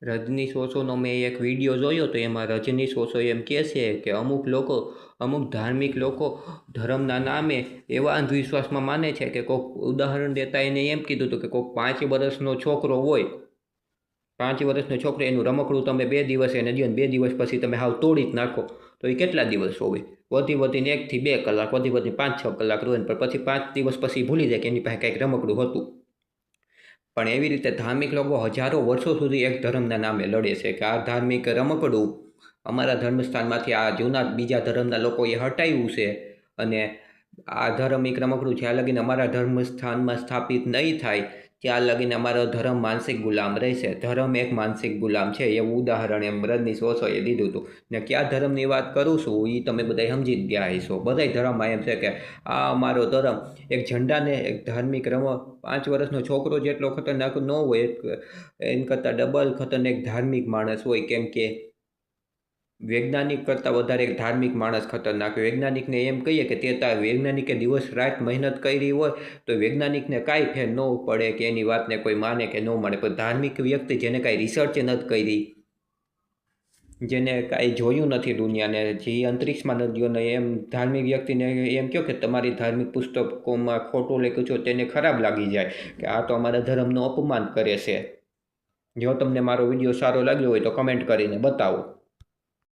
રજનીશ ઓશોનો મેં એક વિડીયો જોયો તો એમાં રજનીશ ઓશો એમ કહે છે કે અમુક ધાર્મિક લોકો ધર્મના નામે એવા અંધવિશ્વાસમાં માને છે કે કોઈક ઉદાહરણ દેતા એને એમ કીધું હતું કે કોઈક 5 વર્ષનો છોકરો હોય, 5 વર્ષનો છોકરો એનું રમકડું તમે 2 દિવસ એને દો ને 2 દિવસ પછી તમે હાવ તોડી જ નાખો તો એ કેટલા દિવસ હોય? વધીને 1 થી 2 કલાક, વધી 5-6 કલાક રોય, પણ પછી 5 દિવસ પછી ભૂલી જાય કે એની પાસે કંઈક રમકડું હતું. પણ એવી રીતે ધાર્મિક લોકો હજારો વર્ષો સુધી એક ધર્મના નામે લડે છે કે આ ધાર્મિક રમકડું અમારા ધર્મસ્થાનમાંથી આ જૂના બીજા ધર્મના લોકોએ હટાવ્યું છે, અને આ ધાર્મિક રમકડું જ્યાં લગીને અમારા ધર્મસ્થાનમાં સ્થાપિત નહીં થાય ત્યાં લગીને અમારો ધર્મ માનસિક ગુલામ રહેશે. ધર્મ એક માનસિક ગુલામ છે એવું ઉદાહરણ એમ રજનીશ ઓશોએ દીધું હતું. ને કયા ધર્મની વાત કરું છું એ તમે બધા સમજી જ ગયા હશો. બધાય ધર્મમાં એમ છે કે આ અમારો ધર્મ એક ઝંડાને એક ધાર્મિક 5 વર્ષનો છોકરો જેટલો ખતરનાક ન હોય, એમ કરતાં ડબલ ખતરનાક ધાર્મિક માણસ હોય. કેમ કે વૈજ્ઞાનિક કરતાં વધારે એક ધાર્મિક માણસ ખતરનાક હોય. વૈજ્ઞાનિકને એમ કહીએ કે વૈજ્ઞાનિકે દિવસ રાત મહેનત કરી હોય તો વૈજ્ઞાનિકને કાંઈ ફેર ન પડે કે એની વાતને કોઈ માને કે ન માને, પણ ધાર્મિક વ્યક્તિ જેને કાંઈ રિસર્ચ નથી કરી, જેને કાંઈ જોયું નથી દુનિયાને, જે અંતરિક્ષમાં નથી ગયો ને એમ ધાર્મિક વ્યક્તિને એમ કહો કે તમારી ધાર્મિક પુસ્તકોમાં ખોટું લખ્યું છે, તેને ખરાબ લાગી જાય કે આ તો અમારા ધર્મનું અપમાન કરે છે. જો તમને મારો વિડીયો સારો લાગ્યો હોય તો કમેન્ટ કરીને બતાવો.